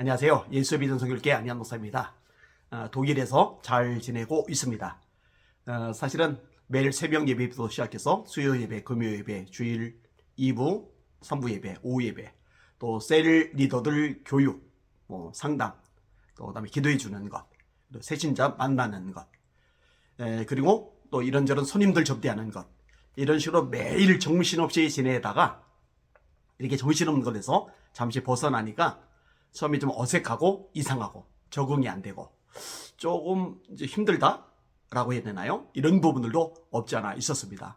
안녕하세요. 예수의 믿음 선교회 안희한 목사입니다. 독일에서 잘 지내고 있습니다. 사실은 매일 새벽 예배부터 시작해서 수요 예배, 금요 예배, 주일 2부, 3부 예배, 오후 예배, 또 셀 리더들 교육, 상담, 또 그다음에 기도해 주는 것, 또 새신자 만나는 것, 그리고 또 이런저런 손님들 접대하는 것, 이런 식으로 매일 정신없이 지내다가 이렇게 정신없는 것에서 잠시 벗어나니까 처음에 좀 어색하고 이상하고 적응이 안 되고 조금 이제 힘들다라고 해야 되나요? 이런 부분들도 없지 않아 있었습니다.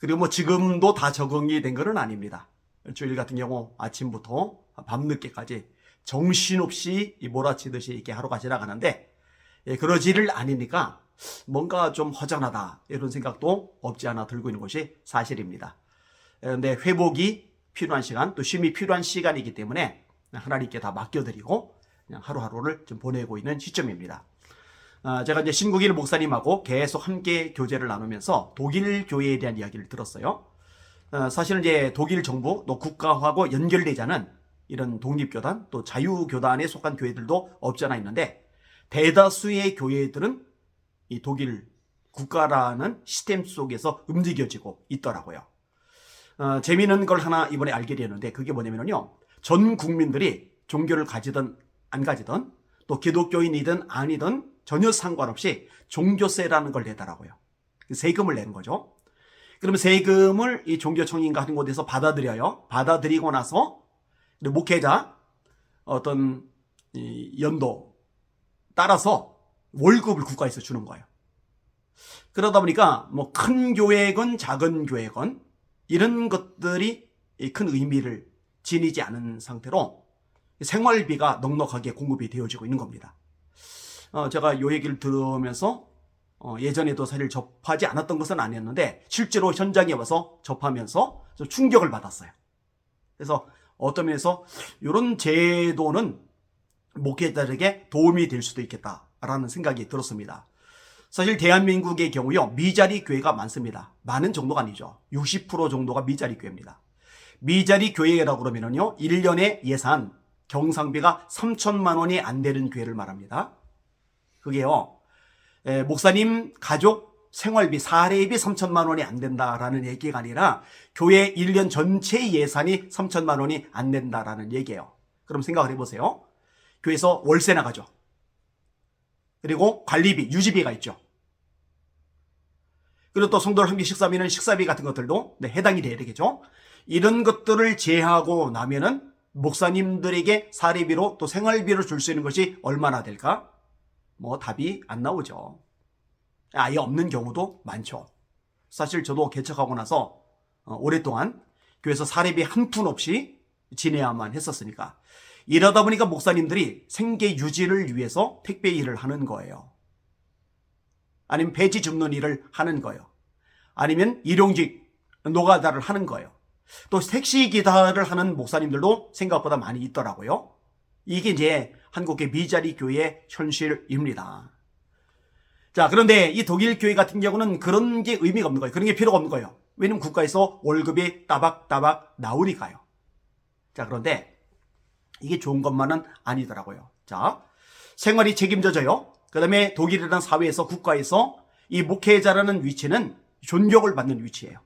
그리고 지금도 다 적응이 된 건 아닙니다. 주일 같은 경우 아침부터 밤늦게까지 정신없이 몰아치듯이 이렇게 하루가 지나가는데 그러지를 않으니까 뭔가 좀 허전하다 이런 생각도 없지 않아 들고 있는 것이 사실입니다. 그런데 회복이 필요한 시간, 또 쉼이 필요한 시간이기 때문에 하나님께 다 맡겨드리고 그냥 하루하루를 좀 보내고 있는 시점입니다. 제가 이제 신국일 목사님하고 계속 함께 교제를 나누면서 독일 교회에 대한 이야기를 들었어요. 사실은 이제 독일 정부 또 국가하고 연결되지 않은 이런 독립교단 또 자유교단에 속한 교회들도 없지 않아 있는데 대다수의 교회들은 이 독일 국가라는 시스템 속에서 움직여지고 있더라고요. 재미있는 걸 하나 이번에 알게 되었는데 그게 뭐냐면요. 전 국민들이 종교를 가지든 안 가지든 또 기독교인이든 아니든 전혀 상관없이 종교세라는 걸 내더라고요. 세금을 내는 거죠. 그러면 세금을 이 종교청인가 하는 곳에서 받아들여요. 받아들이고 나서 목회자 어떤 연도 따라서 월급을 국가에서 주는 거예요. 그러다 보니까 큰 교회건 작은 교회건 이런 것들이 큰 의미를 지니지 않은 상태로 생활비가 넉넉하게 공급이 되어지고 있는 겁니다. 제가 이 얘기를 들으면서 예전에도 사실 접하지 않았던 것은 아니었는데 실제로 현장에 와서 접하면서 좀 충격을 받았어요. 그래서 어떤 면에서 이런 제도는 목회자들에게 도움이 될 수도 있겠다라는 생각이 들었습니다. 사실 대한민국의 경우요 미자리 교회가 많습니다. 많은 정도가 아니죠. 60% 정도가 미자리 교회입니다. 미자리 교회라고 그러면요 1년에 예산 경상비가 3천만 원이 안 되는 교회를 말합니다. 그게요 목사님 가족 생활비 사례비 3천만 원이 안 된다라는 얘기가 아니라 교회 1년 전체 예산이 3천만 원이 안 된다라는 얘기예요. 그럼 생각을 해보세요. 교회에서 월세 나가죠. 그리고 관리비, 유지비가 있죠. 그리고 또 성도들 함께 식사비는 식사비 같은 것들도 해당이 돼야 되겠죠. 이런 것들을 제하고 나면은 목사님들에게 사례비로 또 생활비로 줄 수 있는 것이 얼마나 될까? 답이 안 나오죠. 아예 없는 경우도 많죠. 사실 저도 개척하고 나서 오랫동안 교회에서 사례비 한 푼 없이 지내야만 했었으니까 이러다 보니까 목사님들이 생계 유지를 위해서 택배 일을 하는 거예요. 아니면 배지 줍는 일을 하는 거예요. 아니면 일용직 노가다를 하는 거예요. 또 택시 기사를 하는 목사님들도 생각보다 많이 있더라고요. 이게 이제 한국의 미자리 교회의 현실입니다. 자, 그런데 이 독일 교회 같은 경우는 그런 게 의미가 없는 거예요. 그런 게 필요가 없는 거예요. 왜냐면 국가에서 월급이 따박따박 나오니까요. 자, 그런데 이게 좋은 것만은 아니더라고요. 자, 생활이 책임져져요. 그 다음에 독일이라는 사회에서 국가에서 이 목회자라는 위치는 존경을 받는 위치예요.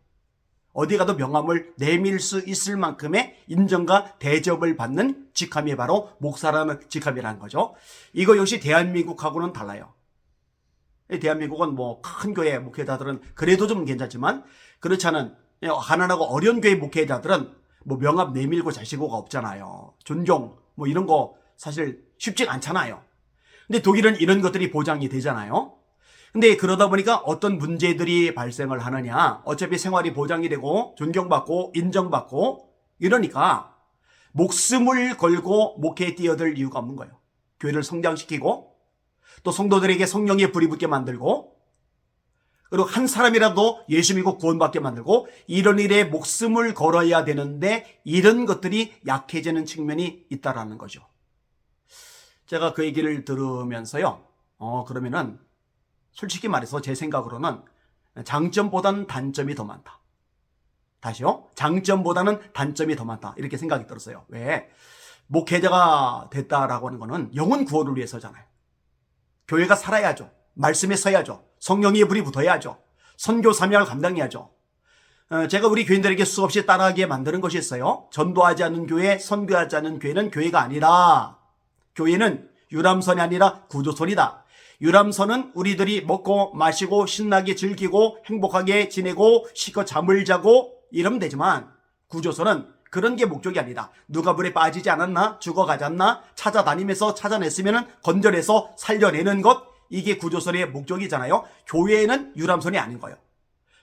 어디 가도 명함을 내밀 수 있을 만큼의 인정과 대접을 받는 직함이 바로 목사라는 직함이라는 거죠. 이거 역시 대한민국하고는 달라요. 대한민국은 큰 교회 목회자들은 그래도 좀 괜찮지만 그렇지 않은 가난하고 어려운 교회 목회자들은 명함 내밀고 자시고가 없잖아요. 존경 이런 거 사실 쉽지 않잖아요. 근데 독일은 이런 것들이 보장이 되잖아요. 근데 그러다 보니까 어떤 문제들이 발생을 하느냐. 어차피 생활이 보장이 되고 존경받고 인정받고 이러니까 목숨을 걸고 목회에 뛰어들 이유가 없는 거예요. 교회를 성장시키고 또 성도들에게 성령의 불이 붙게 만들고 그리고 한 사람이라도 예수 믿고 구원받게 만들고 이런 일에 목숨을 걸어야 되는데 이런 것들이 약해지는 측면이 있다라는 거죠. 제가 그 얘기를 들으면서요. 그러면은 솔직히 말해서 제 생각으로는 장점보다는 단점이 더 많다. 다시요. 장점보다는 단점이 더 많다. 이렇게 생각이 들었어요. 왜? 목회자가 됐다라고 하는 거는 영혼 구원을 위해서잖아요. 교회가 살아야죠. 말씀에 서야죠. 성령의 불이 붙어야죠. 선교 사명을 감당해야죠. 제가 우리 교인들에게 수없이 따라하게 만드는 것이 있어요. 전도하지 않는 교회, 선교하지 않는 교회는 교회가 아니라, 교회는 유람선이 아니라 구조선이다. 유람선은 우리들이 먹고 마시고 신나게 즐기고 행복하게 지내고 쉬고 잠을 자고 이러면 되지만, 구조선은 그런 게 목적이 아니다. 누가 물에 빠지지 않았나? 죽어가지 않나? 찾아다니면서 찾아냈으면 건져내서 살려내는 것, 이게 구조선의 목적이잖아요. 교회는 유람선이 아닌 거예요.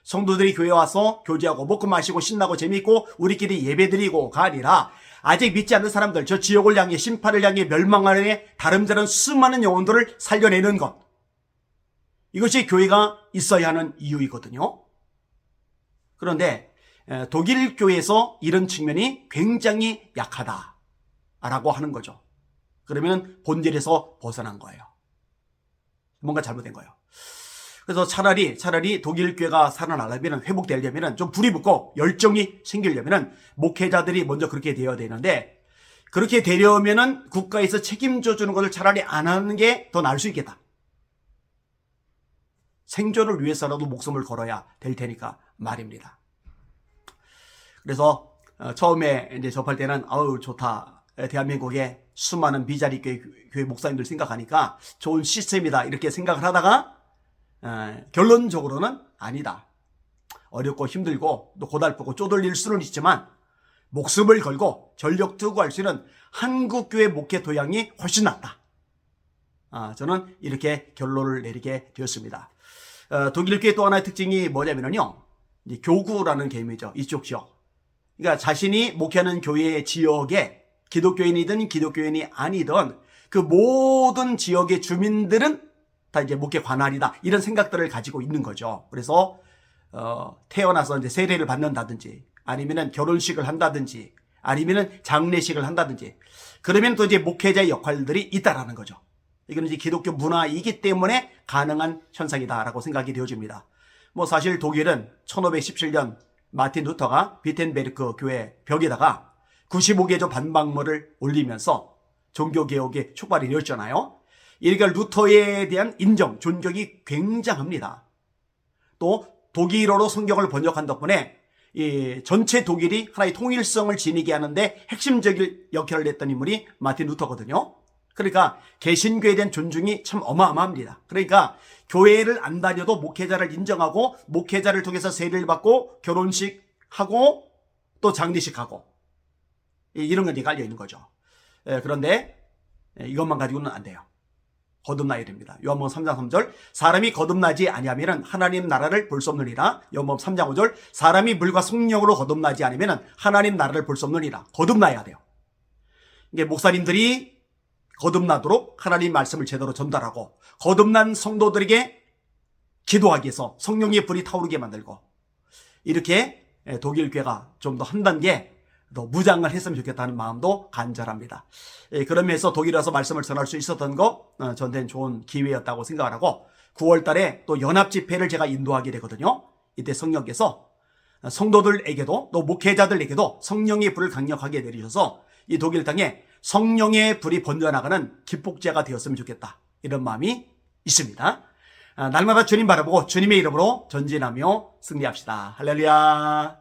성도들이 교회 와서 교제하고 먹고 마시고 신나고 재밌고 우리끼리 예배드리고가 아니라, 아직 믿지 않는 사람들, 저 지옥을 향해, 심판을 향해, 멸망을 다름질한 수많은 영혼들을 살려내는 것, 이것이 교회가 있어야 하는 이유이거든요. 그런데 독일 교회에서 이런 측면이 굉장히 약하다라고 하는 거죠. 그러면 본질에서 벗어난 거예요. 뭔가 잘못된 거예요. 그래서 차라리 독일 교회가 살아나려면, 회복되려면, 좀 불이 붙고 열정이 생기려면 목회자들이 먼저 그렇게 되어야 되는데, 그렇게 되려면은 국가에서 책임져 주는 것을 차라리 안 하는 게 더 나을 수 있겠다. 생존을 위해서라도 목숨을 걸어야 될 테니까 말입니다. 그래서 처음에 이제 접할 때는 아우 좋다. 대한민국에 수많은 비자리 교회 목사님들 생각하니까 좋은 시스템이다 이렇게 생각을 하다가 결론적으로는 아니다. 어렵고 힘들고 또 고달프고 쪼들릴 수는 있지만 목숨을 걸고 전력 투구할 수 있는 한국교회 목회 도양이 훨씬 낫다. 저는 이렇게 결론을 내리게 되었습니다. 독일 교회 또 하나의 특징이 뭐냐면요, 이제 교구라는 개념이죠. 이쪽 지역. 그러니까 자신이 목회하는 교회의 지역에 기독교인이든 기독교인이 아니든 그 모든 지역의 주민들은 다 이제 목회 관할이다, 이런 생각들을 가지고 있는 거죠. 그래서 태어나서 이제 세례를 받는다든지, 아니면은 결혼식을 한다든지, 아니면은 장례식을 한다든지, 그러면 또 이제 목회자의 역할들이 있다라는 거죠. 이거는 이제 기독교 문화이기 때문에 가능한 현상이다라고 생각이 되어집니다. 뭐 사실 독일은 1517년 마틴 루터가 비텐베르크 교회 벽에다가 95개조 반박문을 올리면서 종교개혁의 촉발이 되었잖아요. 이러니까 루터에 대한 인정, 존경이 굉장합니다. 또 독일어로 성경을 번역한 덕분에 이 전체 독일이 하나의 통일성을 지니게 하는데 핵심적인 역할을 했던 인물이 마틴 루터거든요. 그러니까 개신교에 대한 존중이 참 어마어마합니다. 그러니까 교회를 안 다녀도 목회자를 인정하고, 목회자를 통해서 세례를 받고 결혼식 하고 또 장례식 하고, 이런 건 깔려 있는 거죠. 그런데 이것만 가지고는 안 돼요. 거듭나야 됩니다. 요한복음 3장 3절, 사람이 거듭나지 아니하면 하나님 나라를 볼 수 없느니라. 요한복음 3장 5절, 사람이 물과 성령으로 거듭나지 않으면 하나님 나라를 볼 수 없느니라. 거듭나야 돼요. 이게 목사님들이 거듭나도록 하나님 말씀을 제대로 전달하고, 거듭난 성도들에게 기도하기 위해서 성령의 불이 타오르게 만들고, 이렇게 독일 교회가 좀 더 한 단계 더 무장을 했으면 좋겠다는 마음도 간절합니다. 그런 면에서 독일에 와서 말씀을 전할 수 있었던 거 저한테는 좋은 기회였다고 생각을 하고, 9월 달에 또 연합 집회를 제가 인도하게 되거든요. 이때 성령께서 성도들에게도 또 목회자들에게도 성령의 불을 강력하게 내리셔서 이 독일 땅에 성령의 불이 번져나가는 기폭제가 되었으면 좋겠다, 이런 마음이 있습니다. 날마다 주님 바라보고 주님의 이름으로 전진하며 승리합시다. 할렐루야.